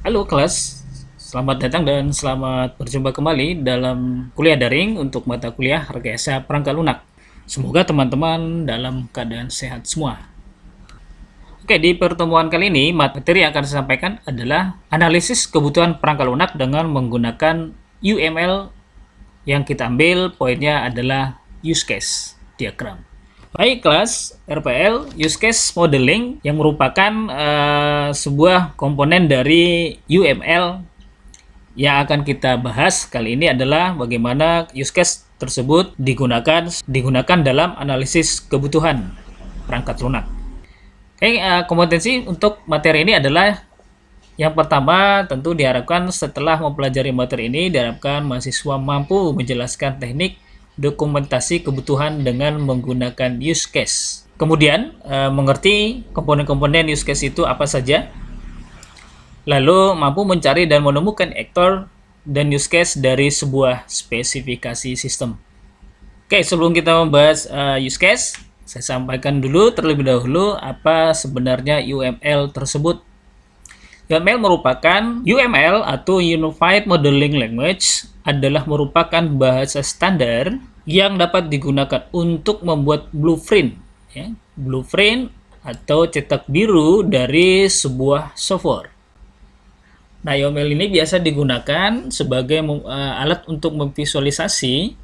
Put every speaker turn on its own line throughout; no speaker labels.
Halo kelas, selamat datang dan selamat berjumpa kembali dalam kuliah daring untuk mata kuliah Rekayasa Perangkat Lunak. Semoga teman-teman dalam keadaan sehat semua. Oke, di pertemuan kali ini materi yang akan saya sampaikan adalah analisis kebutuhan perangkat lunak dengan menggunakan UML. Yang kita ambil poinnya adalah use case diagram. Baik kelas, RPL use case modeling yang merupakan sebuah komponen dari UML yang akan kita bahas kali ini adalah bagaimana use case tersebut digunakan dalam analisis kebutuhan perangkat lunak. Oke, kompetensi untuk materi ini adalah yang pertama tentu diharapkan setelah mempelajari materi ini diharapkan mahasiswa mampu menjelaskan teknik dokumentasi kebutuhan dengan menggunakan use case. Kemudian mengerti komponen-komponen use case itu apa saja. Lalu mampu mencari dan menemukan aktor dan use case dari sebuah spesifikasi sistem. Oke, sebelum kita membahas use case, saya sampaikan dulu terlebih dahulu apa sebenarnya UML tersebut. UML atau Unified Modeling Language adalah merupakan bahasa standar yang dapat digunakan untuk membuat blueprint, blueprint atau cetak biru dari sebuah software. Nah, UML ini biasa digunakan sebagai alat untuk memvisualisasi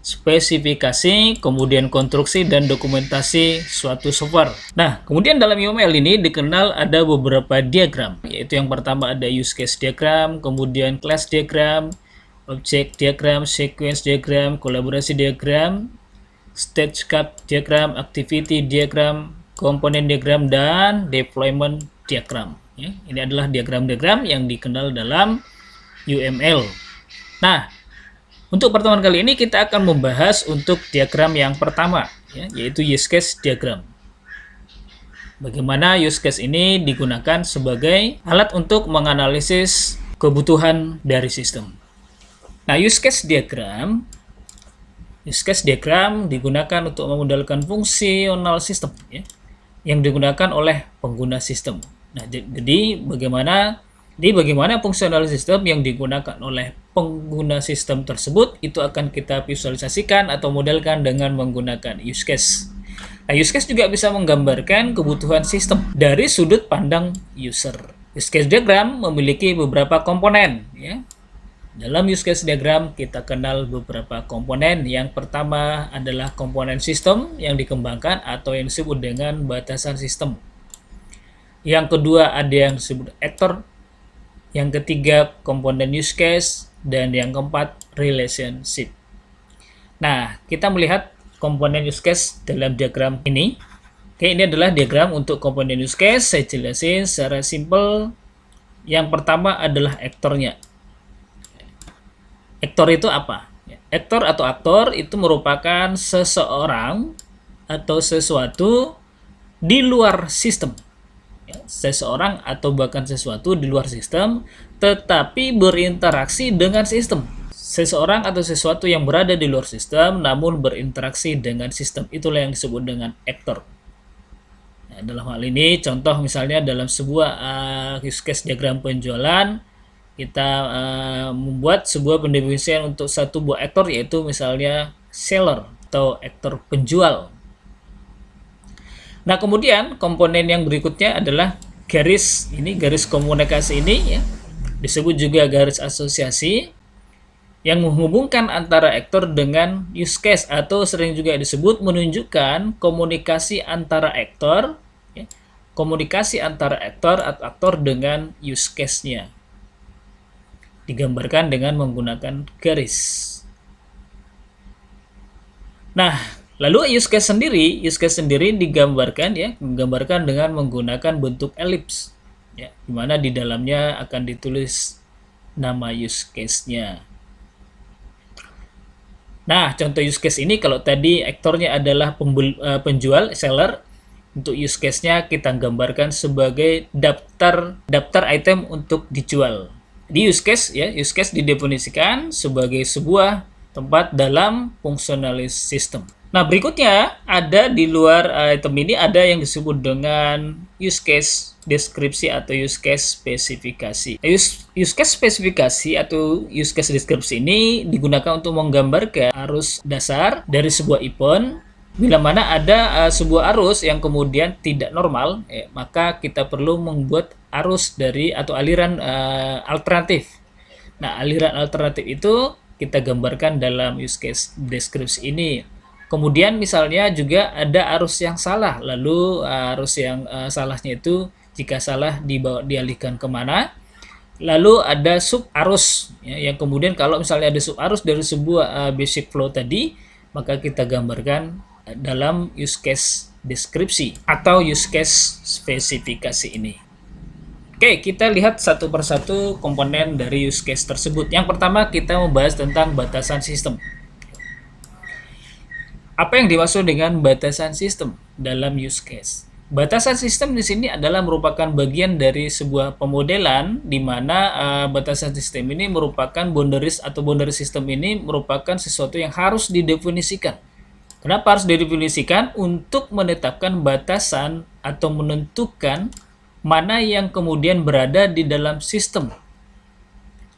spesifikasi, kemudian konstruksi dan dokumentasi suatu software. Nah, kemudian dalam UML ini dikenal ada beberapa diagram, yaitu yang pertama ada use case diagram, kemudian class diagram, object diagram, sequence diagram, kolaborasi diagram, stage chart diagram, activity diagram, komponen diagram, dan deployment diagram. Ini adalah diagram-diagram yang dikenal dalam UML. Nah, untuk pertemuan kali ini kita akan membahas untuk diagram yang pertama, yaitu use case diagram. Bagaimana use case ini digunakan sebagai alat untuk menganalisis kebutuhan dari sistem. Nah, use case diagram digunakan untuk memodalkan fungsional sistem, yang digunakan oleh pengguna sistem. Nah, jadi bagaimana fungsional sistem yang digunakan oleh pengguna sistem tersebut itu akan kita visualisasikan atau modelkan dengan menggunakan use case. Nah, use case juga bisa menggambarkan kebutuhan sistem dari sudut pandang user. Use case diagram memiliki beberapa komponen. Dalam use case diagram kita kenal beberapa komponen. Yang pertama adalah komponen sistem yang dikembangkan atau yang disebut dengan batasan sistem. Yang kedua ada yang disebut aktor. Yang ketiga, komponen use case. Dan yang keempat, relationship. Nah, kita melihat komponen use case dalam diagram ini. Oke, ini adalah diagram untuk komponen use case. Saya jelasin secara simple. Yang pertama adalah aktornya. Aktor itu apa? Aktor atau aktor itu merupakan seseorang atau sesuatu di luar sistem. Seseorang atau bahkan sesuatu di luar sistem tetapi berinteraksi dengan sistem. Seseorang atau sesuatu yang berada di luar sistem namun berinteraksi dengan sistem, itulah yang disebut dengan aktor. Nah, dalam hal ini contoh misalnya dalam sebuah use case diagram penjualan kita membuat sebuah pendefinisian untuk satu buah aktor, yaitu misalnya seller atau aktor penjual. Nah, kemudian komponen yang berikutnya adalah garis komunikasi ini, disebut juga garis asosiasi yang menghubungkan antara aktor dengan use case atau sering juga disebut menunjukkan komunikasi antara aktor, komunikasi antara aktor atau aktor dengan use case-nya. Digambarkan dengan menggunakan garis. Nah, lalu use case sendiri digambarkan dengan menggunakan bentuk elips, di mana di dalamnya akan ditulis nama use case-nya. Nah, contoh use case ini kalau tadi aktornya adalah penjual, seller, untuk use case-nya kita gambarkan sebagai daftar item untuk dijual. Di use case didefinisikan sebagai sebuah tempat dalam fungsionalis sistem. Nah, berikutnya ada di luar item ini ada yang disebut dengan use case deskripsi atau use case spesifikasi. Use case spesifikasi atau use case deskripsi ini digunakan untuk menggambarkan arus dasar dari sebuah event. Bila mana ada sebuah arus yang kemudian tidak normal, maka kita perlu membuat arus dari atau aliran alternatif. Nah, aliran alternatif itu kita gambarkan dalam use case deskripsi ini. Kemudian misalnya juga ada arus yang salah, lalu arus yang salahnya itu jika salah dialihkan kemana, lalu ada sub arus ya, yang kemudian kalau misalnya ada sub arus dari sebuah basic flow tadi, maka kita gambarkan dalam use case deskripsi atau use case spesifikasi ini. Oke, kita lihat satu persatu komponen dari use case tersebut. Yang pertama kita membahas tentang batasan sistem. Apa yang dimaksud dengan batasan sistem dalam use case? Batasan sistem di sini adalah merupakan bagian dari sebuah pemodelan di mana batasan sistem ini merupakan boundaries atau boundary system ini merupakan sesuatu yang harus didefinisikan. Kenapa harus didefinisikan? Untuk menetapkan batasan atau menentukan mana yang kemudian berada di dalam sistem.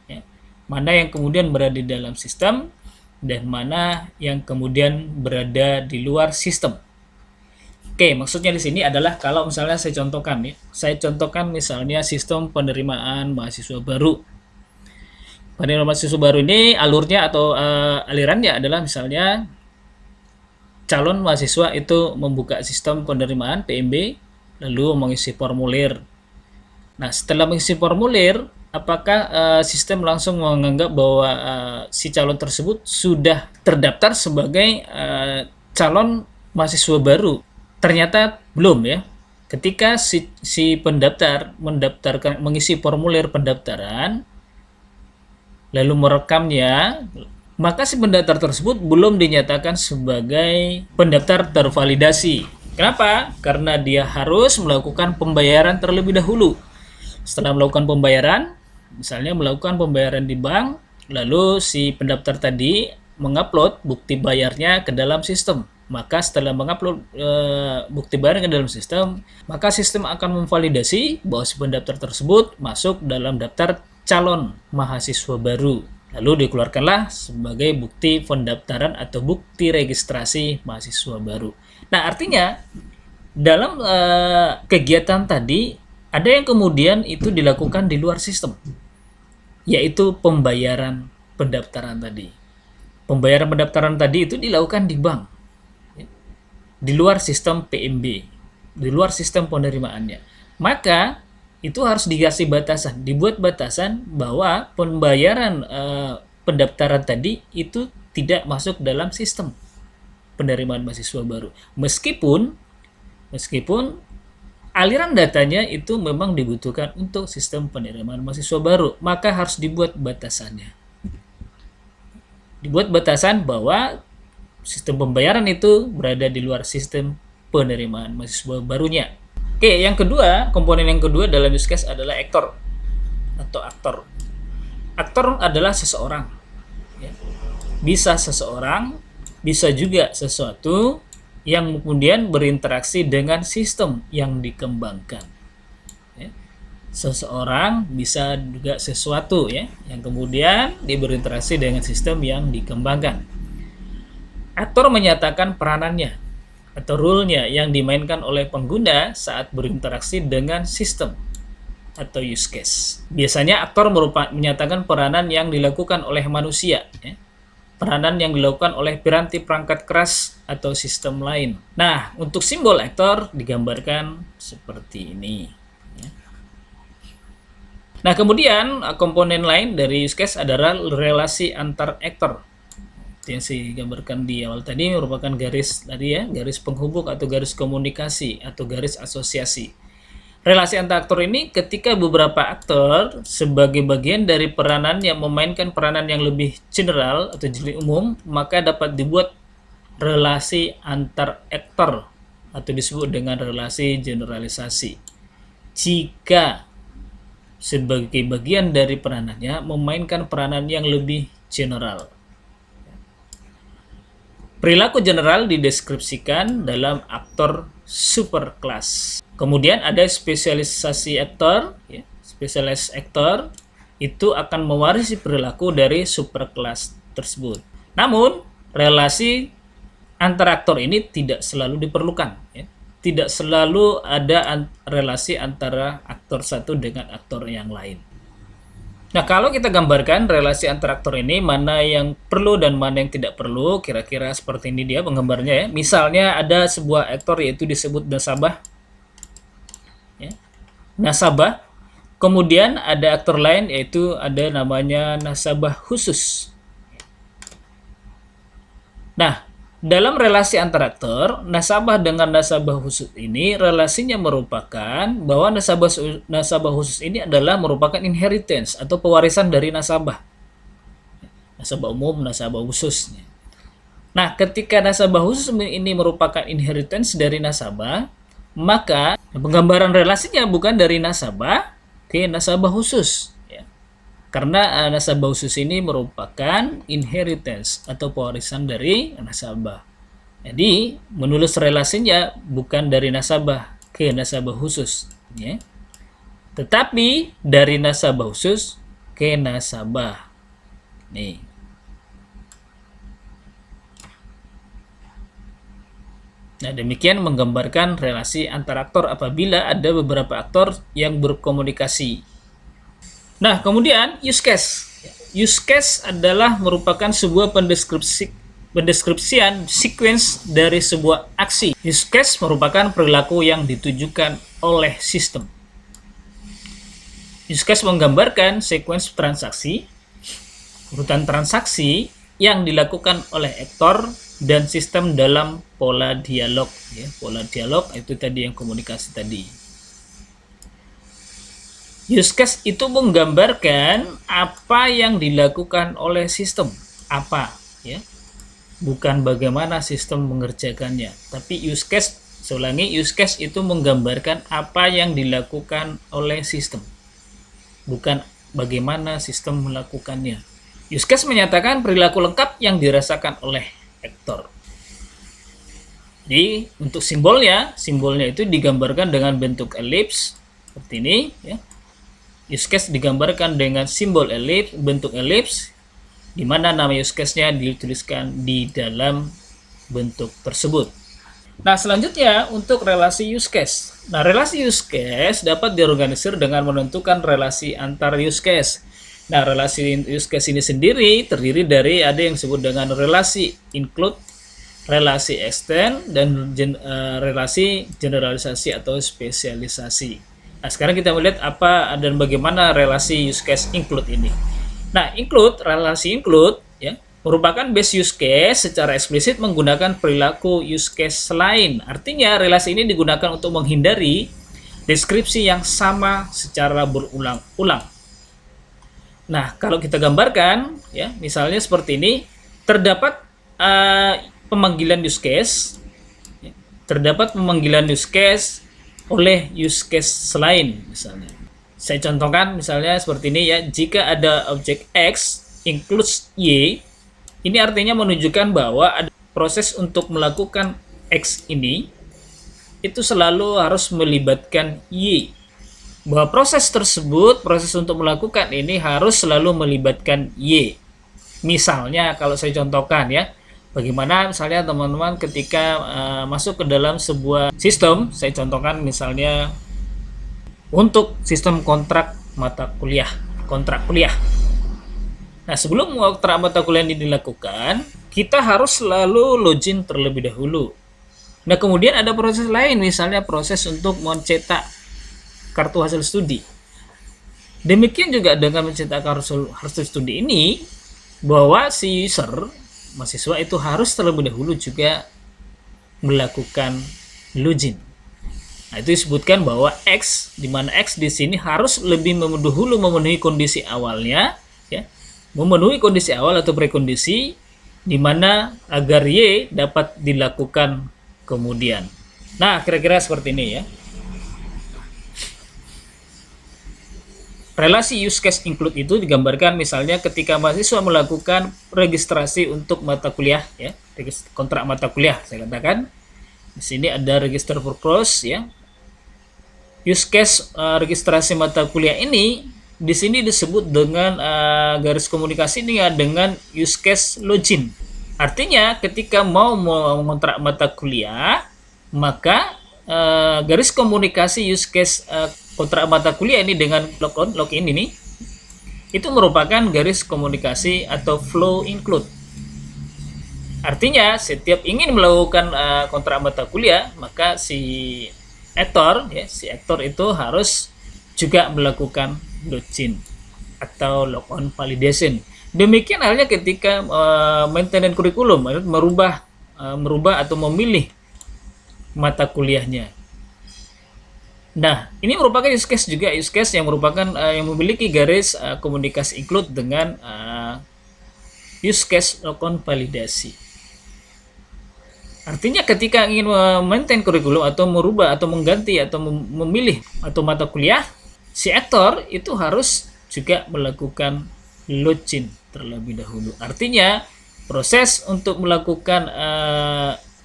Ya. Mana yang kemudian berada di dalam sistem dan mana yang kemudian berada di luar sistem. Oke, maksudnya di sini adalah kalau misalnya saya contohkan misalnya sistem penerimaan mahasiswa baru. Penerimaan mahasiswa baru ini alurnya atau alirannya adalah misalnya calon mahasiswa itu membuka sistem penerimaan PMB lalu mengisi formulir. Nah, setelah mengisi formulir, apakah sistem langsung menganggap bahwa si calon tersebut sudah terdaftar sebagai calon mahasiswa baru? Ternyata belum ya. Ketika si pendaftar mengisi formulir pendaftaran, lalu merekamnya, maka si pendaftar tersebut belum dinyatakan sebagai pendaftar tervalidasi. Kenapa? Karena dia harus melakukan pembayaran terlebih dahulu. Setelah melakukan pembayaran, misalnya melakukan pembayaran di bank, lalu si pendaftar tadi mengupload bukti bayarnya ke dalam sistem. Maka setelah mengupload bukti bayar ke dalam sistem, maka sistem akan memvalidasi bahwa si pendaftar tersebut masuk dalam daftar calon mahasiswa baru. Lalu dikeluarkanlah sebagai bukti pendaftaran atau bukti registrasi mahasiswa baru. Nah, artinya dalam kegiatan tadi ada yang kemudian itu dilakukan di luar sistem, yaitu pembayaran pendaftaran tadi. Pembayaran pendaftaran tadi itu dilakukan di bank, di luar sistem PMB, di luar sistem penerimaannya. Maka itu harus dikasih batasan, dibuat batasan bahwa pembayaran pendaftaran tadi itu tidak masuk dalam sistem penerimaan mahasiswa baru. Meskipun aliran datanya itu memang dibutuhkan untuk sistem penerimaan mahasiswa baru, maka harus dibuat batasannya. Dibuat batasan bahwa sistem pembayaran itu berada di luar sistem penerimaan mahasiswa barunya. Oke, yang kedua, komponen yang kedua dalam use case adalah aktor atau aktor. Aktor adalah seseorang. Ya. Bisa seseorang, bisa juga sesuatu yang kemudian berinteraksi dengan sistem yang dikembangkan. Ya. Seseorang bisa juga sesuatu ya, yang kemudian berinteraksi dengan sistem yang dikembangkan. Aktor menyatakan peranannya atau role-nya yang dimainkan oleh pengguna saat berinteraksi dengan sistem atau use case. Biasanya aktor menyatakan peranan yang dilakukan oleh manusia, ya. Peranan yang dilakukan oleh piranti perangkat keras atau sistem lain. Nah, untuk simbol aktor digambarkan seperti ini. Ya. Nah, kemudian komponen lain dari use case adalah relasi antar aktor. Yang saya gambarkan di awal tadi merupakan garis tadi ya, garis penghubung atau garis komunikasi atau garis asosiasi. Relasi antar aktor ini ketika beberapa aktor sebagai bagian dari peranan yang memainkan peranan yang lebih general atau jadi umum, maka dapat dibuat relasi antar aktor atau disebut dengan relasi generalisasi. Jika sebagai bagian dari peranannya memainkan peranan yang lebih general. Perilaku general dideskripsikan dalam aktor superclass. Kemudian ada spesialisasi aktor, ya. Spesialis aktor itu akan mewarisi perilaku dari superclass tersebut. Namun, relasi antar aktor ini tidak selalu diperlukan, ya. Tidak selalu ada relasi antara aktor satu dengan aktor yang lain. Nah, kalau kita gambarkan relasi antar aktor ini, mana yang perlu dan mana yang tidak perlu, kira-kira seperti ini dia penggambarnya ya. Misalnya ada sebuah aktor yaitu disebut nasabah. Ya. Nasabah. Kemudian ada aktor lain yaitu ada namanya nasabah khusus. Nah, dalam relasi antar aktor, nasabah dengan nasabah khusus ini relasinya merupakan bahwa nasabah khusus ini adalah merupakan inheritance atau pewarisan dari nasabah. Nasabah umum, nasabah khusus. Nah, ketika nasabah khusus ini merupakan inheritance dari nasabah, maka penggambaran relasinya bukan dari nasabah ke nasabah khusus. Karena nasabah khusus ini merupakan inheritance atau pewarisan dari nasabah. Jadi, menulis relasinya bukan dari nasabah ke nasabah khusus. Ya. Tetapi dari nasabah khusus ke nasabah. Nih. Nah, demikian menggambarkan relasi antar aktor apabila ada beberapa aktor yang berkomunikasi. Nah, kemudian use case. Use case adalah merupakan sebuah pendeskripsian sequence dari sebuah aksi. Use case merupakan perilaku yang ditujukan oleh sistem. Use case menggambarkan sequence transaksi, urutan transaksi yang dilakukan oleh aktor dan sistem dalam pola dialog. Ya, pola dialog itu tadi yang komunikasi tadi. Use case itu menggambarkan apa yang dilakukan oleh sistem, apa, ya, bukan bagaimana sistem mengerjakannya. Tapi use case, saya ulangi, use case itu menggambarkan apa yang dilakukan oleh sistem, bukan bagaimana sistem melakukannya. Use case menyatakan perilaku lengkap yang dirasakan oleh aktor. Jadi untuk simbolnya itu digambarkan dengan bentuk elips seperti ini, ya. Use case digambarkan dengan simbol elips, bentuk elips, di mana nama use case-nya dituliskan di dalam bentuk tersebut. Nah, selanjutnya untuk relasi use case. Nah, relasi use case dapat diorganisir dengan menentukan relasi antar use case. Nah, relasi use case ini sendiri terdiri dari ada yang disebut dengan relasi include, relasi extend, dan relasi generalisasi atau spesialisasi. Nah, sekarang kita melihat apa dan bagaimana relasi use case include ini. Nah, relasi include ya, merupakan base use case secara eksplisit menggunakan perilaku use case lain. Artinya, relasi ini digunakan untuk menghindari deskripsi yang sama secara berulang-ulang. Nah, kalau kita gambarkan, ya, misalnya seperti ini, terdapat pemanggilan use case, ya, terdapat pemanggilan use case oleh use case selain, misalnya. Saya contohkan misalnya seperti ini ya, jika ada objek X includes Y, ini artinya menunjukkan bahwa ada proses untuk melakukan X ini itu selalu harus melibatkan Y. Bahwa proses tersebut, proses untuk melakukan ini harus selalu melibatkan Y. Misalnya kalau saya contohkan ya, bagaimana misalnya teman-teman ketika masuk ke dalam sebuah sistem, saya contohkan misalnya untuk sistem kontrak mata kuliah, kontrak kuliah. Nah, sebelum kontrak mata kuliah ini dilakukan, kita harus selalu login terlebih dahulu. Nah, kemudian ada proses lain, misalnya proses untuk mencetak kartu hasil studi. Demikian juga dengan mencetak kartu hasil studi ini, bahwa si user mahasiswa itu harus terlebih dahulu juga melakukan login. Nah, itu disebutkan bahwa X, di mana X di sini harus lebih dahulu memenuhi kondisi awalnya, ya, memenuhi kondisi awal atau prekondisi, di mana agar Y dapat dilakukan kemudian. Nah, kira-kira seperti ini ya. Relasi use case include itu digambarkan misalnya ketika mahasiswa melakukan registrasi untuk mata kuliah ya, kontrak mata kuliah saya katakan. Di sini ada register for course ya. Use case registrasi mata kuliah ini di sini disebut dengan garis komunikasi ini ya dengan use case login. Artinya ketika mau mengontrak mata kuliah, maka garis komunikasi use case kontrak mata kuliah ini dengan login ini itu merupakan garis komunikasi atau flow include. Artinya setiap ingin melakukan kontrak mata kuliah, maka si aktor itu harus juga melakukan login atau logon validation. Demikian halnya ketika maintenance kurikulum, merubah atau memilih mata kuliahnya. Nah, ini merupakan use case juga, use case yang merupakan yang memiliki garis komunikasi include dengan use case logon validasi. Artinya ketika ingin maintain kurikulum atau merubah atau mengganti atau memilih atau mata kuliah, si aktor itu harus juga melakukan login terlebih dahulu. Artinya proses untuk melakukan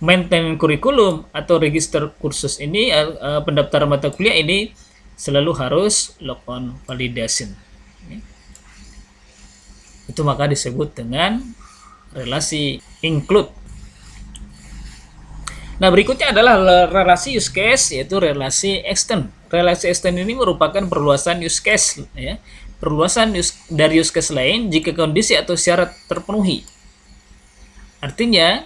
maintenance kurikulum atau register kursus ini, pendaftaran mata kuliah ini selalu harus logon validation. Itu maka disebut dengan relasi include. Nah, berikutnya adalah relasi use case, yaitu relasi extend. Relasi extend ini merupakan perluasan use case ya. Perluasan dari use case lain jika kondisi atau syarat terpenuhi. Artinya,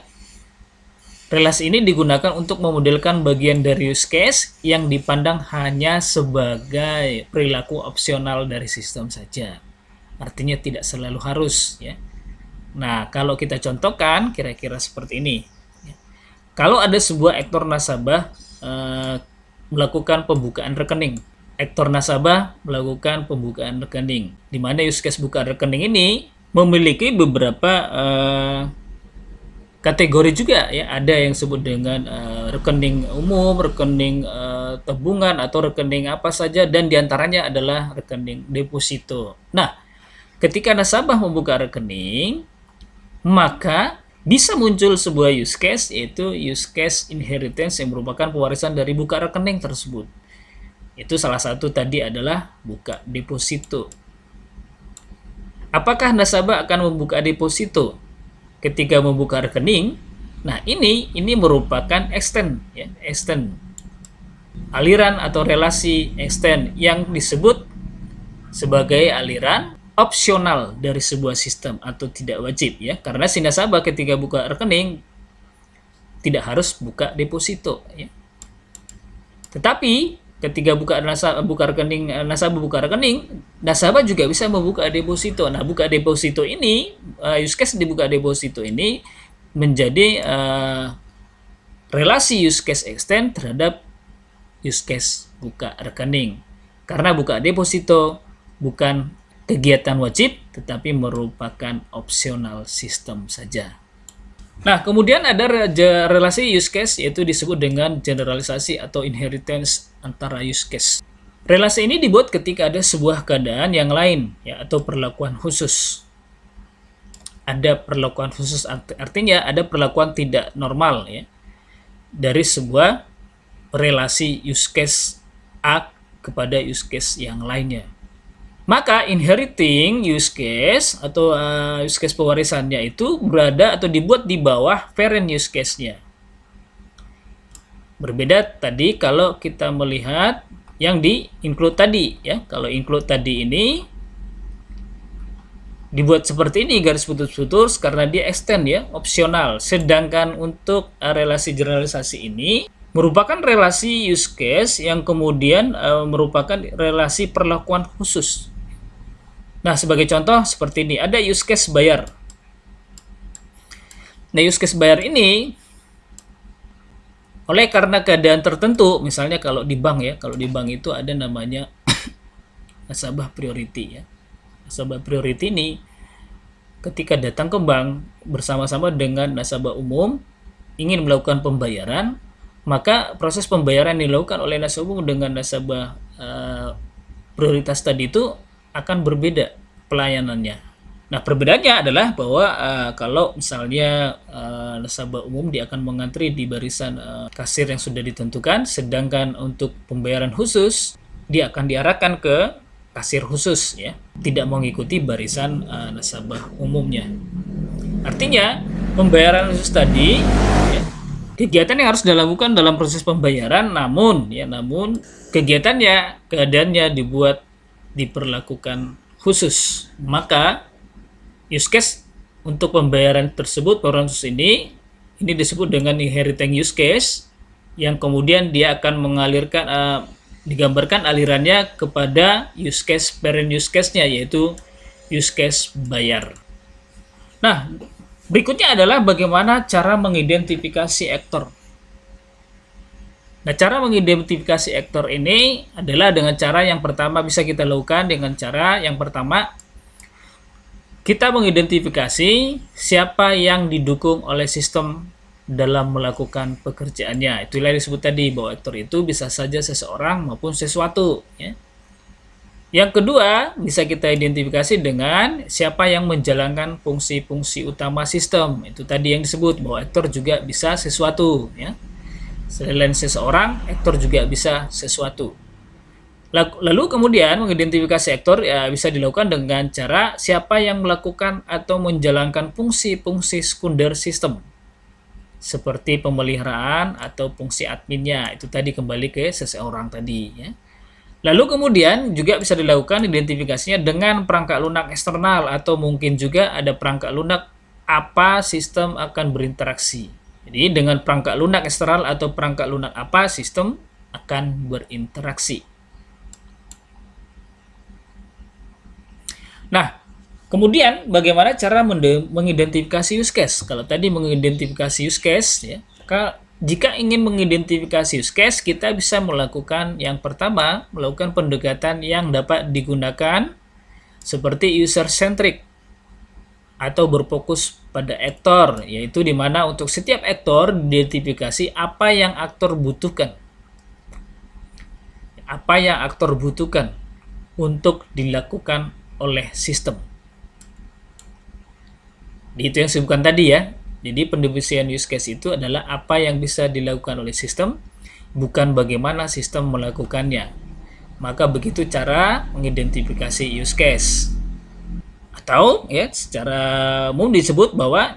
relasi ini digunakan untuk memodelkan bagian dari use case yang dipandang hanya sebagai perilaku opsional dari sistem saja. Artinya tidak selalu harus ya. Nah, kalau kita contohkan kira-kira seperti ini. Kalau ada sebuah aktor nasabah melakukan pembukaan rekening. Aktor nasabah melakukan pembukaan rekening. Di mana use case buka rekening ini memiliki beberapa kategori juga ya. Ada yang disebut dengan rekening umum, rekening tabungan atau rekening apa saja, dan diantaranya adalah rekening deposito. Nah, ketika nasabah membuka rekening, maka bisa muncul sebuah use case, yaitu use case inheritance yang merupakan pewarisan dari buka rekening tersebut. Itu salah satu tadi adalah buka deposito. Apakah nasabah akan membuka deposito ketika membuka rekening? Nah, ini merupakan extend ya, extend. Aliran atau relasi extend yang disebut sebagai aliran opsional dari sebuah sistem atau tidak wajib ya, karena si nasabah ketika buka rekening tidak harus buka deposito ya. Tetapi ketika nasabah buka rekening, nasabah juga bisa membuka deposito. Nah, buka deposito ini use case dibuka deposito ini menjadi relasi use case extend terhadap use case buka rekening. Karena buka deposito bukan kegiatan wajib, tetapi merupakan opsional sistem saja. Nah, kemudian ada relasi use case, yaitu disebut dengan generalisasi atau inheritance antara use case. Relasi ini dibuat ketika ada sebuah keadaan yang lain, ya, atau perlakuan khusus. Ada perlakuan khusus, artinya ada perlakuan tidak normal, ya, dari sebuah relasi use case A kepada use case yang lainnya. Maka inheriting use case atau use case pewarisannya itu berada atau dibuat di bawah parent use case-nya. Berbeda tadi kalau kita melihat yang di include tadi ya. Kalau include tadi ini dibuat seperti ini garis putus-putus karena dia extend ya, opsional. Sedangkan untuk relasi generalisasi ini merupakan relasi use case yang kemudian merupakan relasi perlakuan khusus. Nah, sebagai contoh seperti ini, ada use case bayar. Nah, use case bayar ini oleh karena keadaan tertentu, misalnya kalau di bank ya, kalau di bank itu ada namanya nasabah priority ya. Nasabah priority ini ketika datang ke bank bersama-sama dengan nasabah umum ingin melakukan pembayaran, maka proses pembayaran yang dilakukan oleh nasabah umum dengan nasabah prioritas tadi itu akan berbeda pelayanannya. Nah, perbedaannya adalah bahwa kalau misalnya nasabah umum dia akan mengantri di barisan kasir yang sudah ditentukan, sedangkan untuk pembayaran khusus dia akan diarahkan ke kasir khusus ya, tidak mengikuti barisan nasabah umumnya. Artinya, pembayaran khusus tadi ya, kegiatan yang harus dilakukan dalam proses pembayaran, namun keadaannya diperlakukan khusus. Maka use case untuk pembayaran tersebut, pembayaran khusus ini disebut dengan inheriting use case, yang kemudian dia akan mengalirkan digambarkan alirannya kepada use case parent use case-nya, yaitu use case bayar. Nah, berikutnya adalah bagaimana cara mengidentifikasi aktor. Nah, cara mengidentifikasi aktor ini adalah dengan cara yang pertama bisa kita lakukan dengan cara yang pertama, kita mengidentifikasi siapa yang didukung oleh sistem dalam melakukan pekerjaannya. Itulah yang disebut tadi, bahwa aktor itu bisa saja seseorang maupun sesuatu. Ya. Yang kedua, bisa kita identifikasi dengan siapa yang menjalankan fungsi-fungsi utama sistem. Itu tadi yang disebut, bahwa aktor juga bisa sesuatu. Ya. Selain seseorang, aktor juga bisa sesuatu. Lalu kemudian mengidentifikasi aktor ya, bisa dilakukan dengan cara siapa yang melakukan atau menjalankan fungsi-fungsi sekunder sistem, seperti pemeliharaan atau fungsi adminnya. Itu tadi kembali ke seseorang tadi. Ya. Lalu kemudian juga bisa dilakukan identifikasinya dengan perangkat lunak eksternal, atau mungkin juga ada perangkat lunak apa sistem akan berinteraksi. Jadi dengan perangkat lunak eksternal atau perangkat lunak apa sistem akan berinteraksi. Nah, kemudian bagaimana cara mengidentifikasi use case? Kalau tadi mengidentifikasi use case, ya, jika ingin mengidentifikasi use case, kita bisa melakukan yang pertama, melakukan pendekatan yang dapat digunakan seperti user-centric atau berfokus pada aktor, yaitu di mana untuk setiap aktor diidentifikasi apa yang aktor butuhkan. Apa yang aktor butuhkan untuk dilakukan oleh sistem. Itu yang disebutkan tadi ya. Jadi pendefinisian use case itu adalah apa yang bisa dilakukan oleh sistem, bukan bagaimana sistem melakukannya. Maka begitu cara mengidentifikasi use case. Atau ya secara umum disebut bahwa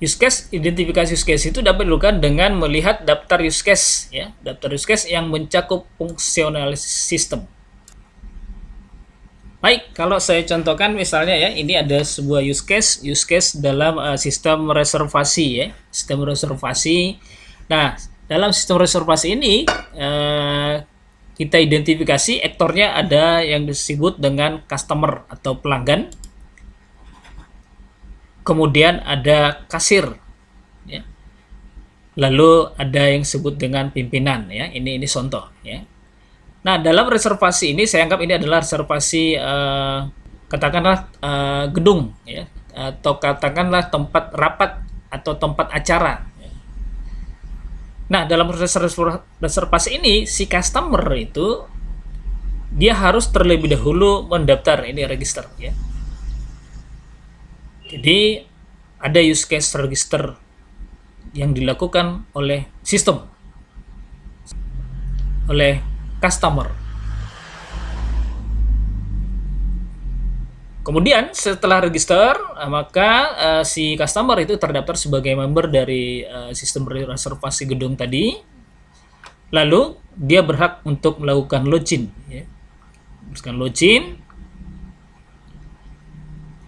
identifikasi use case itu dapat dilakukan dengan melihat daftar use case ya, daftar use case yang mencakup fungsional sistem. Baik, kalau saya contohkan misalnya ya, ini ada sebuah use case dalam sistem reservasi ya, sistem reservasi. Nah, dalam sistem reservasi ini kita identifikasi aktornya ada yang disebut dengan customer atau pelanggan. Kemudian ada kasir ya. Lalu ada yang disebut dengan pimpinan ya. Ini contoh ya. Nah, dalam reservasi ini saya anggap ini adalah reservasi katakanlah gedung ya, atau katakanlah tempat rapat atau tempat acara. Nah, dalam proses reservasi ini si customer itu dia harus terlebih dahulu mendaftar, ini register ya. Jadi ada use case register yang dilakukan oleh sistem, oleh customer. Kemudian setelah register, maka si customer itu terdaftar sebagai member dari sistem reservasi gedung tadi. Lalu dia berhak untuk melakukan login. Ya. Login.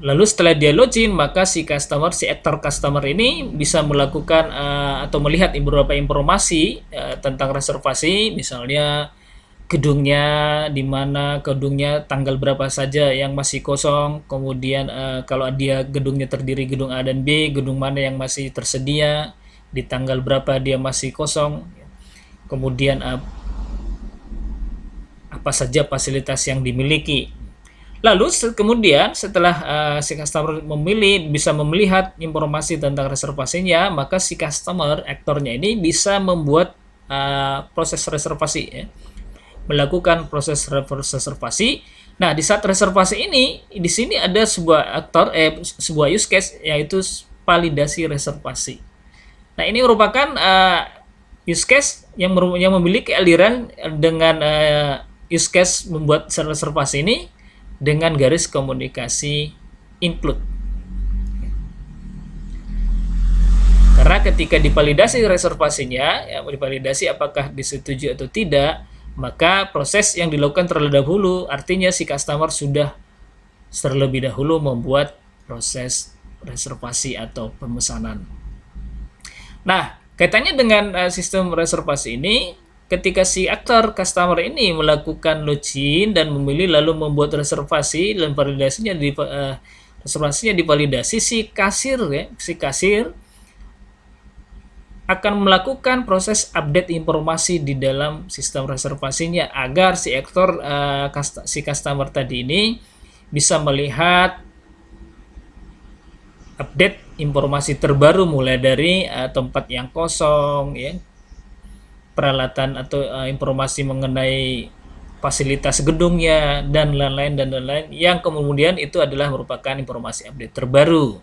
Lalu setelah dia login, maka si aktor customer ini bisa melakukan atau melihat beberapa informasi tentang reservasi, misalnya gedungnya di mana, gedungnya tanggal berapa saja yang masih kosong, kemudian kalau dia gedungnya terdiri gedung A dan B, gedung mana yang masih tersedia, di tanggal berapa dia masih kosong, kemudian apa saja fasilitas yang dimiliki. Lalu kemudian setelah si customer bisa melihat informasi tentang reservasinya, maka si customer aktornya ini bisa membuat proses reservasi ya. melakukan proses reservasi. Nah, di saat reservasi ini, di sini ada sebuah use case, yaitu validasi reservasi. Nah, ini merupakan use case yang memiliki aliran dengan use case membuat reservasi ini dengan garis komunikasi include. Karena ketika divalidasi reservasinya, ya, divalidasi apakah disetujui atau tidak, maka proses yang dilakukan terlebih dahulu, artinya si customer sudah terlebih dahulu membuat proses reservasi atau pemesanan. Nah, kaitannya dengan sistem reservasi ini, ketika si aktor customer ini melakukan login dan memilih lalu membuat reservasi dan reservasinya divalidasi, si kasir akan melakukan proses update informasi di dalam sistem reservasinya agar si customer tadi ini bisa melihat update informasi terbaru, mulai dari tempat yang kosong, ya, peralatan atau informasi mengenai fasilitas gedungnya dan lain-lain yang kemudian itu adalah merupakan informasi update terbaru.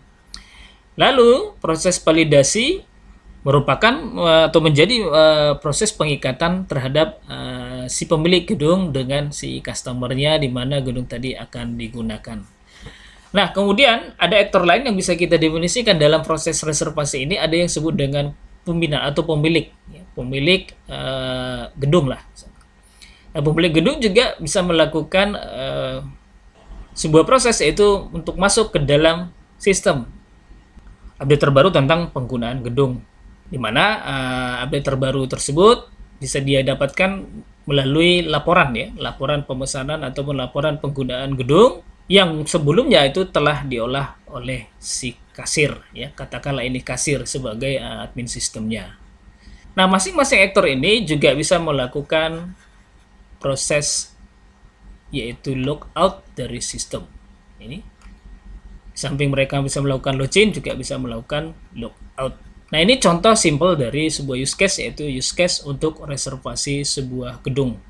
Lalu proses validasi merupakan atau menjadi proses pengikatan terhadap si pemilik gedung dengan si customernya di mana gedung tadi akan digunakan. Nah, kemudian ada aktor lain yang bisa kita definisikan dalam proses reservasi ini, ada yang disebut dengan pembina atau pemilik, ya, pemilik gedung lah. Nah, pemilik gedung juga bisa melakukan sebuah proses, yaitu untuk masuk ke dalam sistem update terbaru tentang penggunaan gedung, di mana update terbaru tersebut bisa dia dapatkan melalui laporan, ya, laporan pemesanan ataupun laporan penggunaan gedung yang sebelumnya itu telah diolah oleh si kasir, ya, katakanlah ini kasir sebagai admin sistemnya. Nah, masing-masing aktor ini juga bisa melakukan proses yaitu logout dari sistem ini. Samping mereka bisa melakukan login, juga bisa melakukan logout. Nah, ini contoh simple dari sebuah use case, yaitu use case untuk reservasi sebuah gedung.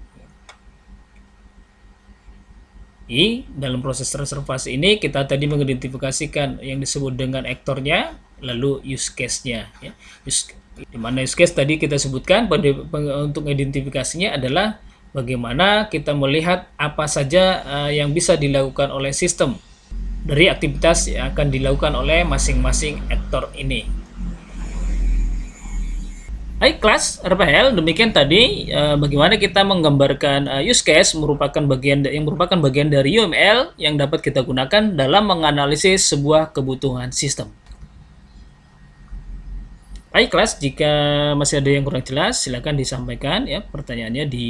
Dalam proses reservasi ini kita tadi mengidentifikasikan yang disebut dengan aktornya, lalu use case-nya, ya. Di mana use case tadi kita sebutkan untuk identifikasinya adalah bagaimana kita melihat apa saja yang bisa dilakukan oleh sistem dari aktivitas yang akan dilakukan oleh masing-masing aktor ini. Hai kelas RPL, demikian tadi bagaimana kita menggambarkan use case merupakan bagian dari UML yang dapat kita gunakan dalam menganalisis sebuah kebutuhan sistem. Hai kelas, jika masih ada yang kurang jelas silakan disampaikan, ya, pertanyaannya di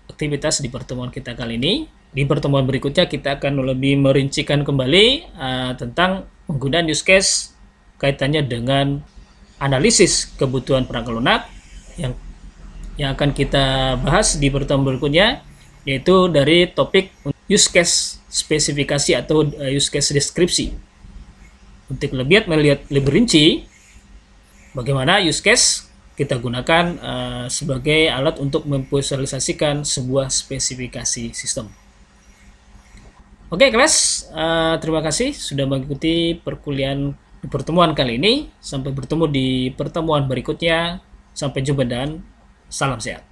aktivitas di pertemuan kita kali ini. Di pertemuan berikutnya kita akan lebih merincikan kembali tentang penggunaan use case kaitannya dengan analisis kebutuhan perangkat lunak yang akan kita bahas di pertemuan berikutnya, yaitu dari topik use case spesifikasi atau use case deskripsi. Untuk melihat lebih rinci bagaimana use case kita gunakan sebagai alat untuk memvisualisasikan sebuah spesifikasi sistem. Oke kelas, terima kasih sudah mengikuti perkuliahan di pertemuan kali ini. Sampai bertemu di pertemuan berikutnya. Sampai jumpa dan salam sehat.